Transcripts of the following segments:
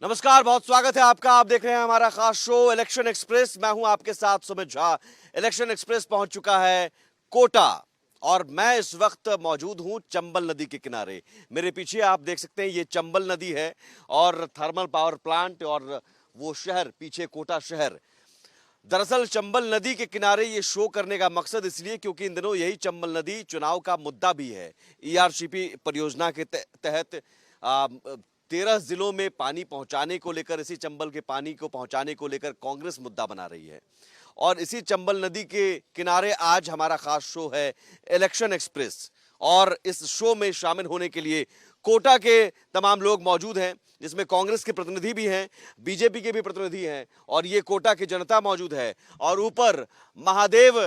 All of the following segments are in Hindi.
नमस्कार, बहुत स्वागत है आपका। आप देख रहे हैं हमारा खास शो इलेक्शन एक्सप्रेस। मैं हूं आपके साथ सुमित झा। इलेक्शन एक्सप्रेस पहुंच चुका है कोटा और मैं इस वक्त मौजूद हूं चंबल नदी के किनारे। मेरे पीछे आप देख सकते हैं ये चंबल नदी है और थर्मल पावर प्लांट और वो शहर पीछे कोटा शहर। दरअसल चंबल नदी के किनारे ये शो करने का मकसद इसलिए क्योंकि इन दिनों यही चंबल नदी चुनाव का मुद्दा भी है। ईआरसीपी परियोजना के तहत 13 जिलों में पानी पहुंचाने को लेकर, इसी चंबल के पानी को पहुंचाने को लेकर कांग्रेस मुद्दा बना रही है। और इसी चंबल नदी के किनारे आज हमारा खास शो है इलेक्शन एक्सप्रेस। और इस शो में शामिल होने के लिए कोटा के तमाम लोग मौजूद हैं, जिसमें कांग्रेस के प्रतिनिधि भी हैं, बीजेपी के भी प्रतिनिधि हैं और ये कोटा की जनता मौजूद है। और ऊपर महादेव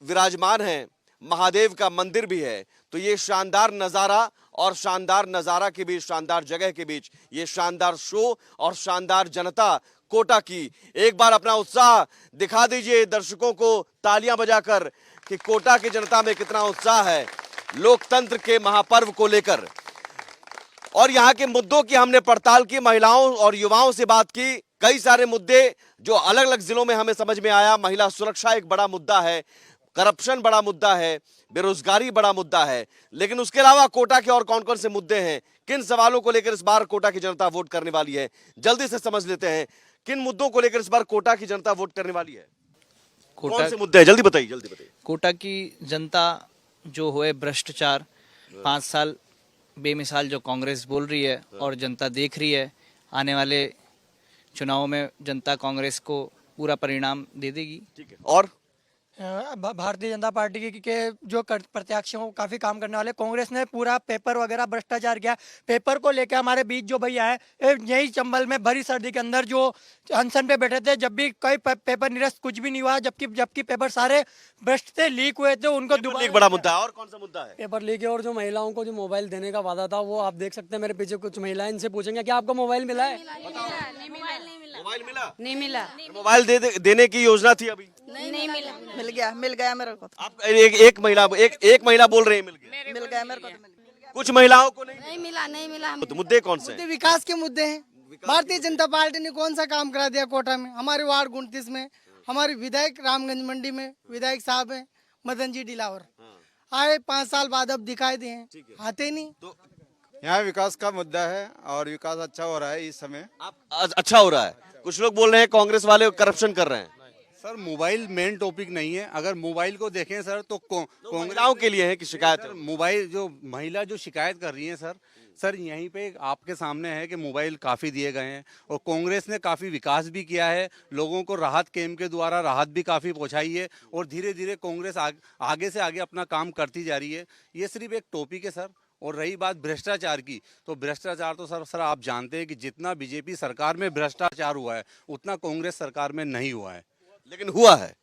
विराजमान हैं, महादेव का मंदिर भी है। तो ये शानदार नजारा और शानदार नजारा के बीच, शानदार जगह के बीच ये शानदार शो और शानदार जनता कोटा की, एक बार अपना उत्साह दिखा दीजिए दर्शकों को तालियां बजाकर कि कोटा की जनता में कितना उत्साह है लोकतंत्र के महापर्व को लेकर। और यहाँ के मुद्दों की हमने पड़ताल की, महिलाओं और युवाओं से बात की। कई सारे मुद्दे जो अलग अलग जिलों में हमें समझ में आया। महिला सुरक्षा एक बड़ा मुद्दा है, करप्शन बड़ा मुद्दा है, बेरोजगारी बड़ा मुद्दा है। लेकिन उसके अलावा कोटा के और कौन कौन से मुद्दे हैं, किन सवालों को लेकर इस बार कोटा की जनता वोट करने वाली है, जल्दी से समझ लेते हैं। किन मुद्दों को लेकर इस बार कोटा की जनता वोट करने वाली है? कौन से मुद्दे हैं, जल्दी बताइए, जल्दी बताइए। कोटा की जनता जो हुए भ्रष्टाचार 5 साल बेमिसाल जो कांग्रेस बोल रही है और जनता देख रही है, आने वाले चुनाव में जनता कांग्रेस को पूरा परिणाम दे देगी। ठीक है। और भारतीय जनता पार्टी के जो प्रत्याशियों काफी काम करने वाले, कांग्रेस ने पूरा पेपर वगैरह भ्रष्टाचार किया। पेपर को लेकर हमारे बीच जो भैया है, यही चंबल में भरी सर्दी के अंदर जो अनशन पे बैठे थे, जब भी कोई पेपर निरस्त कुछ भी नहीं हुआ, जबकि पेपर सारे भ्रष्ट थे, लीक हुए थे, उनको दोबारा बड़ा मुद्दा है। और कौन सा मुद्दा है? पेपर लीक है। और जो महिलाओं को जो मोबाइल देने का वादा था, वो आप देख सकते हैं मेरे पीछे कुछ महिलाएं, इनसे पूछेंगे क्या आपको मोबाइल मिला है? मोबाइल मिला? नहीं मिला। मोबाइल देने की योजना थी अभी? नहीं मिला। मिल गया मेरे को। आप एक महिला बोल रहे हैं मिल गया मेरे को तो मिल गया। कुछ महिलाओं को नहीं नहीं मिला। तो मुद्दे कौन से हैं? विकास के मुद्दे हैं। भारतीय जनता पार्टी ने कौन सा काम करा दिया कोटा में? हमारे वार्ड 29 में हमारे विधायक रामगंज मंडी में विधायक साहब हैं मदन जी डिलावर, आए 5 साल बाद अब दिखाई दिए, आते नहीं। तो यहाँ विकास का मुद्दा है और विकास अच्छा हो रहा है इस समय। आप अच्छा हो रहा है। कुछ लोग बोल रहे हैं कांग्रेस वाले करप्शन कर रहे हैं। सर मोबाइल मेन टॉपिक नहीं है। अगर मोबाइल को देखें सर तो महिलाओं के लिए है कि शिकायत है। मोबाइल जो महिला जो शिकायत कर रही है सर यहीं पे आपके सामने है कि मोबाइल काफ़ी दिए गए हैं और कांग्रेस ने काफ़ी विकास भी किया है, लोगों को राहत कैंप के द्वारा राहत भी काफ़ी पहुंचाई है और धीरे धीरे कांग्रेस आगे से आगे अपना काम करती जा रही है। ये सिर्फ एक टॉपिक है सर। और रही बात भ्रष्टाचार की, तो भ्रष्टाचार तो सर आप जानते हैं कि जितना बीजेपी सरकार में भ्रष्टाचार हुआ है उतना कांग्रेस सरकार में नहीं हुआ है। लेकिन हुआ है।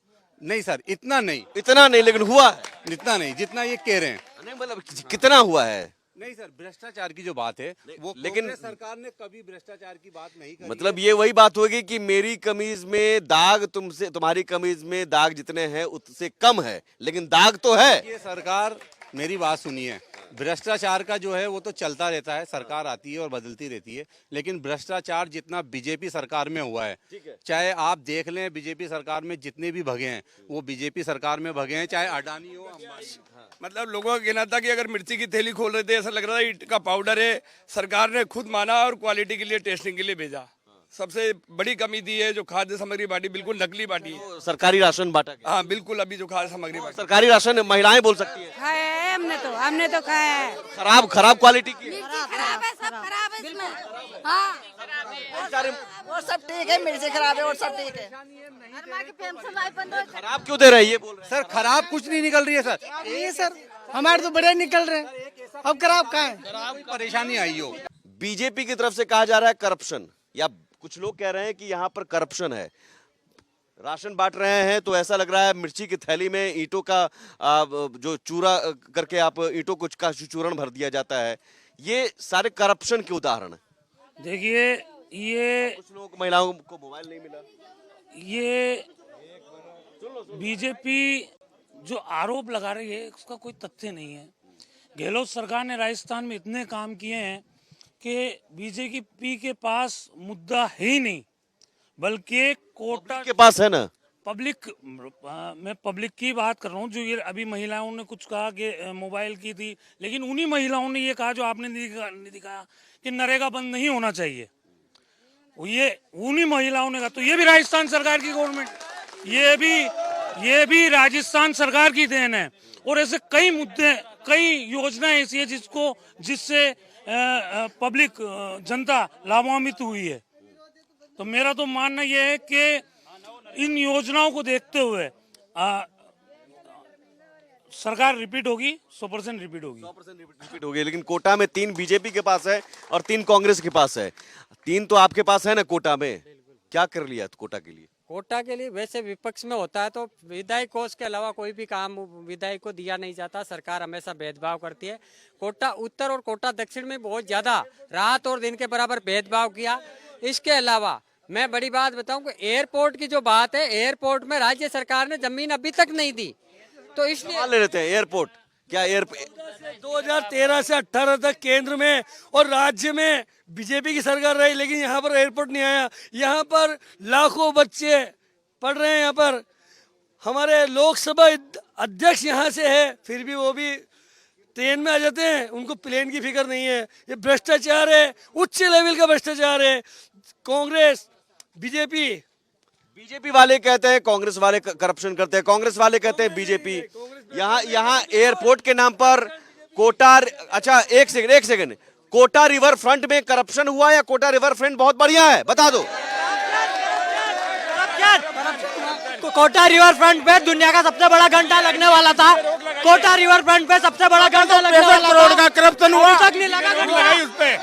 नहीं सर, इतना नहीं लेकिन हुआ है। इतना नहीं जितना ये कह रहे हैं। नहीं मतलब कितना हुआ है? नहीं सर, भ्रष्टाचार की जो बात है वो लेकिन कांग्रेस सरकार ने कभी भ्रष्टाचार की बात नहीं करी। मतलब ये वही बात होगी कि मेरी कमीज में दाग तुम्हारी कमीज में दाग जितने हैं उससे कम है, लेकिन दाग तो है। ये सरकार, मेरी बात सुनिए, भ्रष्टाचार का जो है वो तो चलता रहता है, सरकार आती है और बदलती रहती है, लेकिन भ्रष्टाचार जितना बीजेपी सरकार में हुआ है, चाहे आप देख लें बीजेपी सरकार में जितने भी भगे हैं वो बीजेपी सरकार में भगे हैं, चाहे अडानी हो अंबानी। मतलब लोगों का कहना था कि अगर मिर्ची की थैली खोल रहे थे ऐसा लग रहा था ईंट का पाउडर है। सरकार ने खुद माना और क्वालिटी के लिए टेस्टिंग के लिए भेजा। सबसे बड़ी कमी दी है जो खाद्य सामग्री बांटी, बिल्कुल नकली बांटी है। सरकारी राशन बांटा गया। हाँ बिल्कुल, अभी जो खाद्य सामग्री बांटी सरकारी राशन महिलाएं बोल सकती है। खाया है हमने तो खाया है। खराब क्वालिटी की। खराब है, सब खराब है इसमें। हाँ और सब ठीक है, मिर्ची खराब है और सब ठीक है। खराब क्यों दे रहे हैं ये बोल रहे हैं? सर खराब कुछ नहीं निकल रही है सर। ये सर हमारे तो बड़े निकल रहे हैं, अब खराब कहाँ है? खराब परेशानी आई हो। बीजेपी की तरफ से कहा जा रहा है करप्शन, या कुछ लोग कह रहे हैं कि यहाँ पर करप्शन है। राशन बांट रहे हैं तो ऐसा लग रहा है मिर्ची की थैली में ईंटों का जो चूरा करके आप ईंटों का चूरण भर दिया जाता है। ये सारे करप्शन के उदाहरण है। देखिए ये कुछ लोग, महिलाओं को मोबाइल नहीं मिला, ये बीजेपी जो आरोप लगा रही है उसका कोई तथ्य नहीं है। गहलोत सरकार ने राजस्थान में इतने काम किए हैं कि बीजेपी के पास मुद्दा है ही नहीं, बल्कि कोटा के पास है ना। पब्लिक, मैं पब्लिक की बात कर रहा हूँ। जो ये अभी महिलाओं ने कुछ कहा कि मोबाइल की थी, लेकिन उन्हीं महिलाओं ने ये कहा जो आपने नहीं दिखाया कि नरेगा बंद नहीं होना चाहिए। ये उन्हीं महिलाओं ने कहा। तो ये भी राजस्थान सरकार की गवर्नमेंट, ये भी राजस्थान सरकार की देन है। और ऐसे कई मुद्दे, कई योजनाएं ऐसी है जिससे पब्लिक, जनता लाभान्वित हुई है। तो मेरा तो मानना यह है कि इन योजनाओं को देखते हुए सरकार रिपीट होगी, 100% रिपीट होगी। 100% रिपीट हो गई। लेकिन कोटा में 3 बीजेपी के पास है और 3 कांग्रेस के पास है। 3 तो आपके पास है ना कोटा में। क्या कर लिया कोटा के लिए? कोटा के लिए वैसे विपक्ष में होता है तो विधायक कोष के अलावा कोई भी काम विधायक को दिया नहीं जाता। सरकार हमेशा भेदभाव करती है। कोटा उत्तर और कोटा दक्षिण में बहुत ज्यादा रात और दिन के बराबर भेदभाव किया। इसके अलावा मैं बड़ी बात बताऊं कि एयरपोर्ट की जो बात है, एयरपोर्ट में राज्य सरकार ने जमीन अभी तक नहीं दी। तो इसलिए ले लेते हैं एयरपोर्ट। क्या 2013 से 18 तक केंद्र में और राज्य में बीजेपी की सरकार रही, लेकिन यहाँ पर एयरपोर्ट नहीं आया। यहाँ पर लाखों बच्चे पढ़ रहे हैं। यहाँ पर हमारे लोकसभा अध्यक्ष यहाँ से है, फिर भी वो भी ट्रेन में आ जाते हैं, उनको प्लेन की फिक्र नहीं है। ये भ्रष्टाचार है, उच्च लेवल का भ्रष्टाचार है। कांग्रेस बीजेपी वाले कहते हैं कांग्रेस वाले करप्शन करते हैं, कांग्रेस वाले कहते हैं बीजेपी। यहाँ एयरपोर्ट के नाम पर कोटा, अच्छा एक सेकंड, कोटा रिवर फ्रंट में करप्शन हुआ या कोटा रिवर फ्रंट बहुत बढ़िया है? बता दो। कोटा रिवर फ्रंट पे दुनिया का सबसे बड़ा घंटा लगने वाला था। कोटा रिवर फ्रंट पे सबसे बड़ा घंटा लगने वाला था। करोड़ का करप्शन हुआ, तक नहीं लगा उस पे।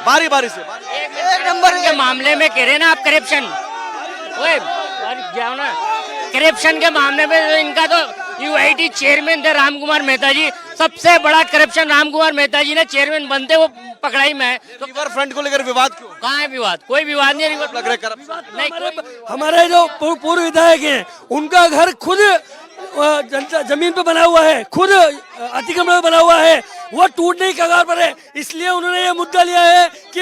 बारी बारी से एक नंबर के मामले में कह रहे ना आप करप्शन, करप्शन के मामले में तो इनका तो यूआईटी चेयरमैन थे राम कुमार मेहता जी। सबसे बड़ा करप्शन राम कुमार मेहता जी ने चेयरमैन बनते वो पकड़ाई में है। तो रिवर फ्रंट को लेकर विवाद क्यों? कहाँ है विवाद? कोई विवाद नहीं। रिवर लग रहा है करप्शन नहीं। हमारे जो पूर्व विधायक हैं उनका घर खुद जमीन पे बना हुआ है, खुद अतिक्रमण में बना हुआ है, वो टूटने की कगार पर है। इसलिए उन्होंने ये मुद्दा लिया है कि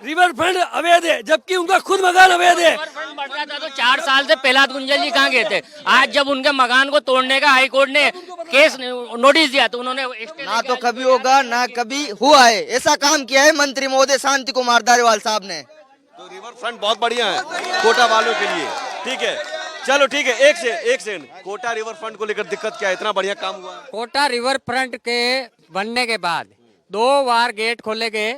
रिवर फ्रंट अवैध है, जबकि उनका खुद मकान अवैध है। बढ़ रहा था तो 4 साल से प्रहलाद गुंजल जी कहाँ गए थे? आज जब उनके मकान को तोड़ने का हाईकोर्ट ने केस नोटिस दिया तो उन्होंने ना तो कभी होगा ना कभी हुआ है। ऐसा काम किया है मंत्री महोदय शांति कुमार धारीवाल साहब ने। तो रिवर फ्रंट बहुत बढ़िया है कोटा वालों के लिए। ठीक है, चलो ठीक है। एक सेकंड, कोटा रिवर फ्रंट को लेकर दिक्कत क्या है? इतना बढ़िया काम हुआ। कोटा रिवर फ्रंट के बनने के बाद 2 बार गेट खोले गए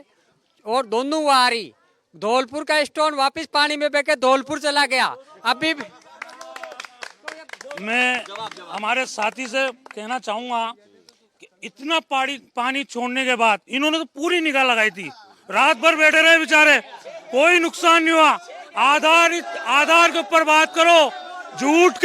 और दोनों बार ही धौलपुर का स्टोन वापस पानी में बह के धौलपुर चला गया। अभी मैं हमारे साथी से कहना चाहूंगा कि इतना पानी छोड़ने के बाद इन्होंने तो पूरी निगाह लगाई थी। रात भर बैठे रहे बेचारे, कोई नुकसान नहीं हुआ। आधार के ऊपर बात करो, झूठ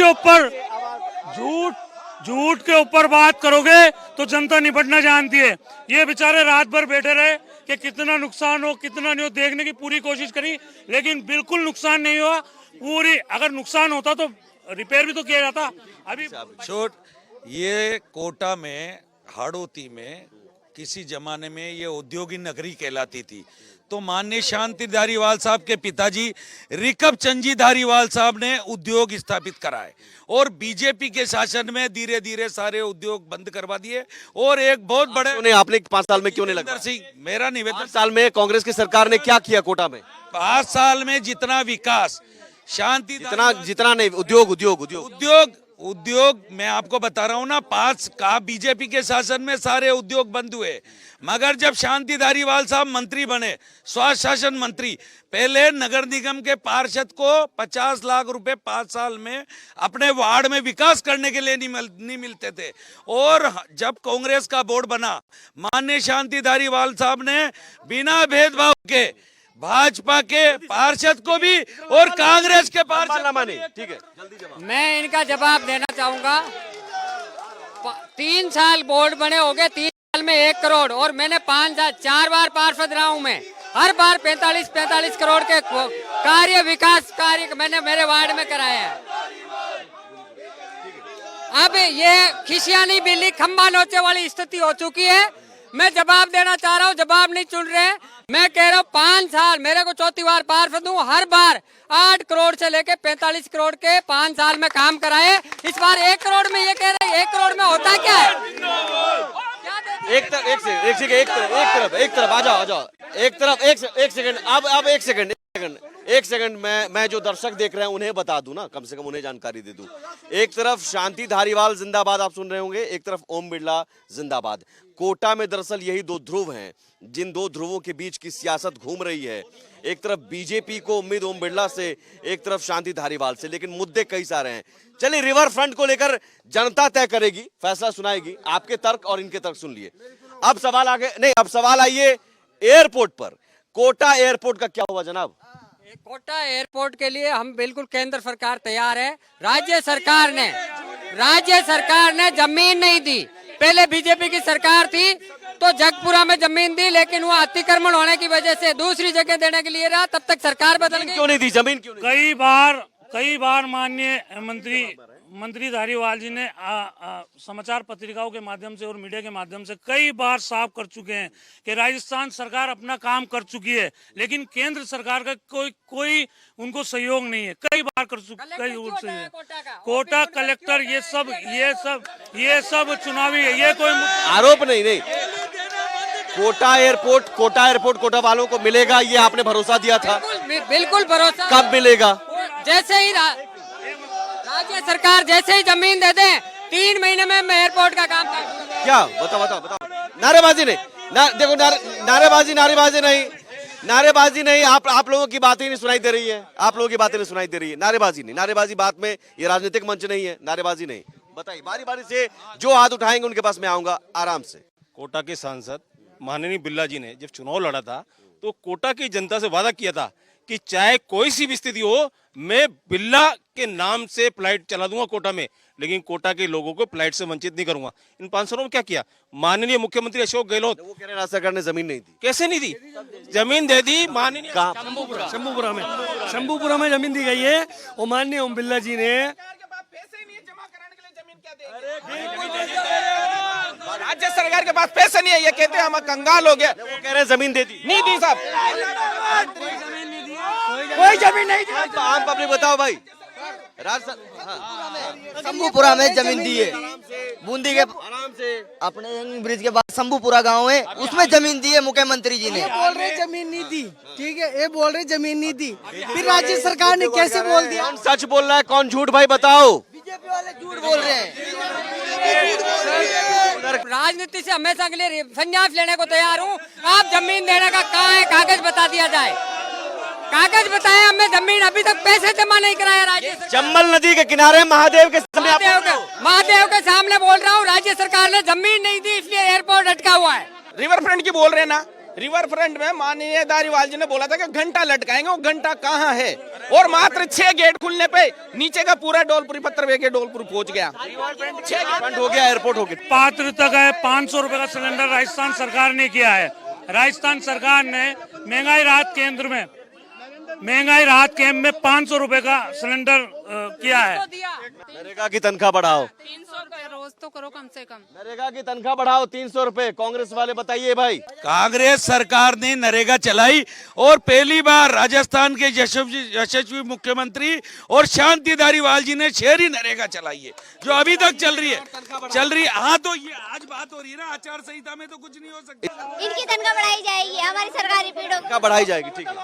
के ऊपर बात करोगे तो जनता निपटना जानती है। ये बेचारे रात भर बैठे रहे कि कितना नुकसान हो कितना नहीं हो, देखने की पूरी कोशिश करी, लेकिन बिल्कुल नुकसान नहीं हुआ। अगर नुकसान होता तो रिपेयर भी तो किया जाता। अभी ये कोटा में हाड़ौती में किसी जमाने में ये औद्योगिक नगरी कहलाती थी। तो माननीय शांति धारीवाल साहब के पिताजी रिकब चंद धारीवाल साहब ने उद्योग स्थापित कराए और बीजेपी के शासन में धीरे धीरे सारे उद्योग बंद करवा दिए। और एक बहुत बड़े आपने 5 साल में क्यों नहीं लगा? मेरा निवेदन, 5 साल में कांग्रेस की सरकार ने क्या किया कोटा में? 5 साल में जितना विकास शांति जितना नहीं, उद्योग मैं आपको बता रहा हूँ ना, 5 का बीजेपी के शासन में सारे उद्योग बंद हुए। मगर जब शांति धारीवाल साहब मंत्री बने, स्वास्थ्य शासन मंत्री, पहले नगर निगम के पार्षद को 50 लाख रुपए 5 साल में अपने वार्ड में विकास करने के लिए नहीं मिलते थे। और जब कांग्रेस का बोर्ड बना, माननीय शांति धारीवाल साहब ने बिना भेदभाव के भाजपा के पार्षद को भी और कांग्रेस के पार्षद माने। ठीक है, मैं इनका जवाब देना चाहूंगा। 3 साल बोर्ड बने हो गए, 3 साल में 1 करोड़, और मैंने 4 बार पार्षद रहा हूं। मैं हर बार 45 करोड़ के विकास कार्य मैंने मेरे वार्ड में कराए हैं। अब ये खिसियानी बिल्ली खंबा नोचे वाली स्थिति हो चुकी है। मैं जवाब देना चाह रहा हूँ, जवाब नहीं चुन रहे हैं। मैं कह रहा हूँ 5 साल, मेरे को चौथी बार पार्षद हूँ, हर बार 8 करोड़ से लेके 45 करोड़ के 5 साल में काम कराए। इस बार 1 करोड़ में ये कह रहे हैं, 1 करोड़ में होता क्या है? एक तरफ आ जाओ एक सेकंड मैं जो दर्शक देख रहे हैं उन्हें बता दूं ना, कम से कम उन्हें जानकारी दे दूं। एक तरफ शांति धारीवाल जिंदाबाद आप सुन रहे होंगे, एक तरफ ओम बिरला जिंदाबाद। कोटा में दरअसल यही दो ध्रुव हैं, जिन दो ध्रुवों के बीच की सियासत घूम रही है। एक तरफ बीजेपी को उम्मीद ओम बिरला से, एक तरफ शांति धारीवाल से, लेकिन मुद्दे कई सारे हैं। चलिए, रिवर फ्रंट को लेकर जनता तय करेगी, फैसला सुनाएगी। आपके तर्क और इनके तर्क सुन लिए। अब सवाल आइए एयरपोर्ट पर। कोटा एयरपोर्ट का क्या हुआ जनाब? कोटा एयरपोर्ट के लिए हम बिल्कुल केंद्र सरकार तैयार है। राज्य सरकार ने जमीन नहीं दी। पहले बीजेपी की सरकार थी तो जगपुरा में जमीन दी, लेकिन वो अतिक्रमण होने की वजह से दूसरी जगह देने के लिए रहा। तब तक सरकार बदल गई। क्यों नहीं दी जमीन? क्यों नहीं? कई बार माननीय मंत्री धारीवाल जी ने समाचार पत्रिकाओं के माध्यम से और मीडिया के माध्यम से कई बार साफ कर चुके हैं कि राजस्थान सरकार अपना काम कर चुकी है, लेकिन केंद्र सरकार का कोई उनको सहयोग नहीं है। कई बार कर चुके हैं। कोटा कलेक्टर ये सब चुनावी है, ये कोई आरोप नहीं। कोटा एयरपोर्ट कोटा वालों को मिलेगा, ये आपने भरोसा दिया था? बिल्कुल भरोसा। कब मिलेगा? जैसे ही राज्य सरकार जैसे ही जमीन दे दे, 3 महीने में मैं एयरपोर्ट का काम कर। क्या? बताओ। नारेबाजी नहीं देखो, नारेबाजी नहीं। आप लोगों की बातें नहीं सुनाई दे रही है। नारेबाजी बात में ये राजनीतिक मंच नहीं है। नारेबाजी नहीं। बताइए, बारी से जो हाथ उठाएंगे उनके पास मैं आऊंगा आराम से। कोटा के सांसद माननीय बिरला जी ने जब चुनाव लड़ा था तो कोटा की जनता से वादा किया था कि चाहे कोई सी भी स्थिति हो, मैं बिरला के नाम से फ्लाइट चला दूंगा कोटा में, लेकिन कोटा के लोगों को फ्लाइट से वंचित नहीं करूंगा। इन 5 सालों में क्या किया माननीय मुख्यमंत्री अशोक गहलोत? वो कह रहे हैं राज्य सरकार ने जमीन नहीं दी। कैसे नहीं दी? जमीन दे दी माननीय शंभूपुरा में जमीन दी गई है। और माननीय ओम बिरला जी ने राज्य सरकार के पास पैसे नहीं है, ये कहते हैं हम कंगाल हो गए। वो कह रहे हैं जमीन दे दी। नहीं दी साहब, कोई जमीन नहीं दी। आम पब्लिक बताओ भाई। शंभूपुरा में जमीन दी है, बूंदी के आराम से अपने ब्रिज के बाद शंभूपुरा गांव है, उसमें जमीन दी है मुख्यमंत्री जी ने। बोल रहे जमीन नहीं दी, ठीक है, ये बोल रहे जमीन नहीं दी, फिर राज्य सरकार ने कैसे बोल दिया? कौन सच बोल रहा है, कौन झूठ? भाई बताओ। बीजेपी वाले झूठ बोल रहे हैं। राजनीति से हमेशा के लिए संन्यास लेने को तैयार हूँ। आप जमीन देने का कहाँ है? कागज बता दिया जाए, कागज बताए। हमें जमीन अभी तक पैसे जमा नहीं कराया राज्य सरकार। चंबल नदी के किनारे महादेव के सामने बोल रहा हूँ, राज्य सरकार ने जमीन नहीं दी, इसलिए एयरपोर्ट अटका हुआ है। रिवर फ्रंट की बोल रहे हैं ना, रिवर फ्रंट में माननीय धारीवाल जी ने बोला था कि घंटा लटकाएंगे, वो घंटा कहाँ है? और मात्र 6 गेट खुलने पे नीचे का पूरा डोलपुरी पत्थर के डोलपुर पहुंच गया। 6 गेट हो गया, एयरपोर्ट हो गया। पात्रता का 500 रुपए का सिलेंडर राजस्थान सरकार ने किया है। राजस्थान सरकार ने महंगाई राहत केंद्र में 500 रुपए का सिलेंडर किया है। नरेगा की तनख्वाह बढ़ाओ, 300 रोज तो करो कम से कम। नरेगा की तनख्वाह बढ़ाओ 300 रुपए। कांग्रेस वाले बताइए भाई। कांग्रेस सरकार ने नरेगा चलाई और पहली बार राजस्थान के यशस्वी मुख्यमंत्री और शांति धारीवाल जी ने शहरी नरेगा चलाई है, जो अभी तक चल रही है। हाँ, तो ये आज बात हो रही है ना, आचार संहिता में तो कुछ नहीं हो सकता। इनकी तनख्वाह बढ़ाई जाएगी, हमारी सरकारी पीड़ों क्या बढ़ाई जाएगी? ठीक है,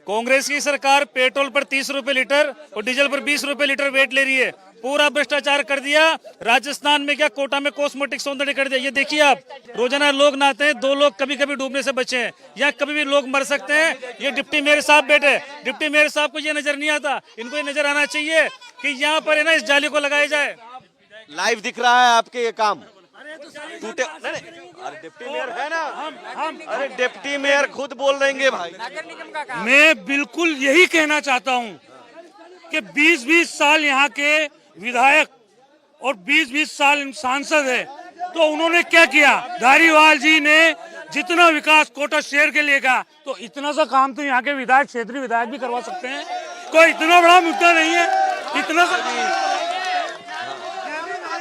कांग्रेस की सरकार पेट्रोल पर 30 रुपए लीटर और डीजल पर 20 रुपए लीटर वेट ले रही है। पूरा भ्रष्टाचार कर दिया। राजस्थान में क्या, कोटा में कॉस्मेटिक सौंदर्य कर दिया। ये देखिए आप, रोजाना लोग नहाते हैं, 2 लोग कभी कभी डूबने से बचे हैं, या कभी भी लोग मर सकते हैं। ये डिप्टी मेयर साहब बैठे, डिप्टी मेयर साहब को ये नजर नहीं आता। इनको ये नजर आना चाहिए कि यहाँ पर है ना, इस जाली को लगाया जाए। लाइव दिख रहा है आपके ये काम टूटे। अरे डिप्टी मेयर है ना, अरे डिप्टी मेयर खुद बोल देंगे भाई। मैं बिल्कुल यही कहना चाहता हूं कि 20-20 साल यहाँ के विधायक और 20-20 साल सांसद है, तो उन्होंने क्या किया? धारीवाल जी ने जितना विकास कोटा शहर के लिए कहा, तो इतना सा काम तो यहाँ के विधायक, क्षेत्रीय विधायक भी करवा सकते हैं। कोई इतना बड़ा मुद्दा नहीं है, इतना सा।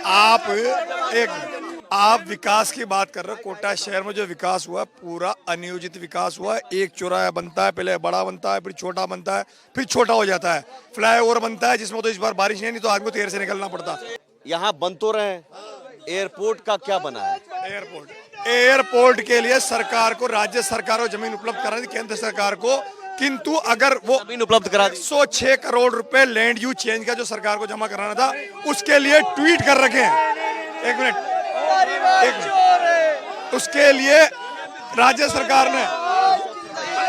आप एक आप विकास की बात कर रहे हो। कोटा शहर में जो विकास हुआ पूरा अनियोजित विकास हुआ है। एक चौराहा बनता है, पहले बड़ा बनता है, फिर छोटा बनता है, फिर छोटा हो जाता है। फ्लाईओवर बनता है जिसमें तो इस बार बारिश नहीं तो आदमी को तेर से निकलना पड़ता। यहाँ बन तो रहे, एयरपोर्ट का क्या बना है? एयरपोर्ट के लिए सरकार को, राज्य सरकार को जमीन उपलब्ध करानी थी, केंद्र सरकार को, किंतु अगर वो जमीन उपलब्ध करा 106 करोड़ रुपए लैंड यूज चेंज का जो सरकार को जमा कराना था उसके लिए ट्वीट कर रखे हैं। एक मिनट, उसके लिए राज्य सरकार ने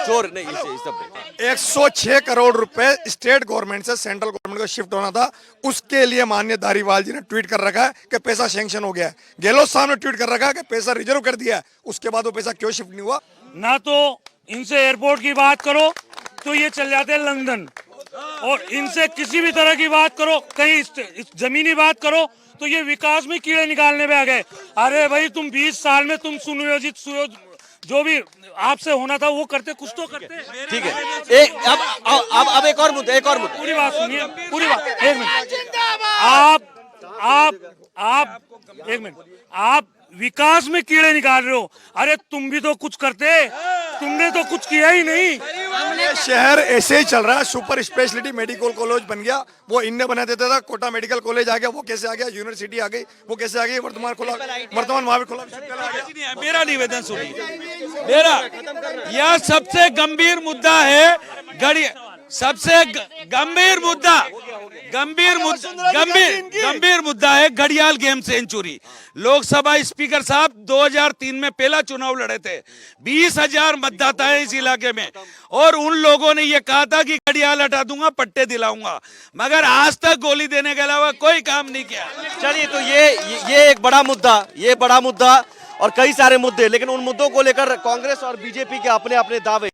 चोर नहीं, इसे सब 106 करोड़ रुपए स्टेट गवर्नमेंट से सेंट्रल गवर्नमेंट को शिफ्ट होना था, उसके लिए माननीय धारीवाल जी ने ट्वीट कर रखा है कि पैसा सैंक्शन हो गया है। गहलोत साहब ने ट्वीट कर रखा है कि पैसा रिजर्व कर दिया है, उसके बाद वो पैसा क्यों शिफ्ट नहीं हुआ? ना तो इनसे एयरपोर्ट की बात करो तो ये चल जाते हैं लंदन, और इनसे किसी भी तरह की बात करो, कहीं जमीनी बात करो तो ये विकास में कीड़े निकालने पे आ गए। अरे भाई तुम 20 साल में तुम सुनियोजित जो भी आपसे होना था वो करते, कुछ तो करते। ठीक है, अब एक और मुद्दा, पूरी बात सुनिए, पूरी बात। एक मिनट, आप एक मिनट, आप विकास में कीड़े निकाल रहे हो। अरे तुम भी तो कुछ करते, तुमने तो कुछ किया ही नहीं। शहर ऐसे ही चल रहा है। सुपर स्पेशलिटी मेडिकल कॉलेज बन गया, वो इनने बना देता था। कोटा मेडिकल कॉलेज आ गया, वो कैसे आ गया? यूनिवर्सिटी आ गई, वो कैसे आ गई? वर्तमान महावीर खुला विश्वविद्यालय आ गया। मेरा निवेदन सुनिए, मेरा यह सबसे गंभीर मुद्दा है। सबसे गंभीर मुद्दा है घड़ियाल गेम सेंचुरी। लोकसभा स्पीकर साहब 2003 में पहला चुनाव लड़े थे, 20,000 मतदाता है इस इलाके में, और उन लोगों ने ये कहा था कि घड़ियाल हटा दूंगा, पट्टे दिलाऊंगा, मगर आज तक गोली देने के अलावा कोई काम नहीं किया। चलिए, तो ये एक बड़ा मुद्दा और कई सारे मुद्दे, लेकिन उन मुद्दों को लेकर कांग्रेस और बीजेपी के अपने अपने दावे,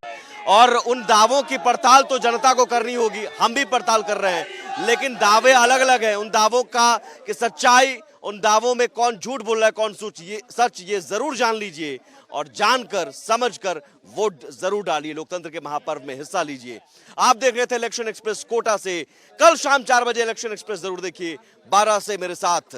और उन दावों की पड़ताल तो जनता को करनी होगी। हम भी पड़ताल कर रहे हैं, लेकिन दावे अलग अलग हैं। उन दावों का कि सच्चाई, उन दावों में कौन झूठ बोल रहा है, कौन सच, ये जरूर जान लीजिए, और जानकर समझकर वोट जरूर डालिए। लोकतंत्र के महापर्व में हिस्सा लीजिए। आप देख रहे थे इलेक्शन एक्सप्रेस कोटा से। कल शाम 4 बजे इलेक्शन एक्सप्रेस जरूर देखिए 12 से मेरे साथ।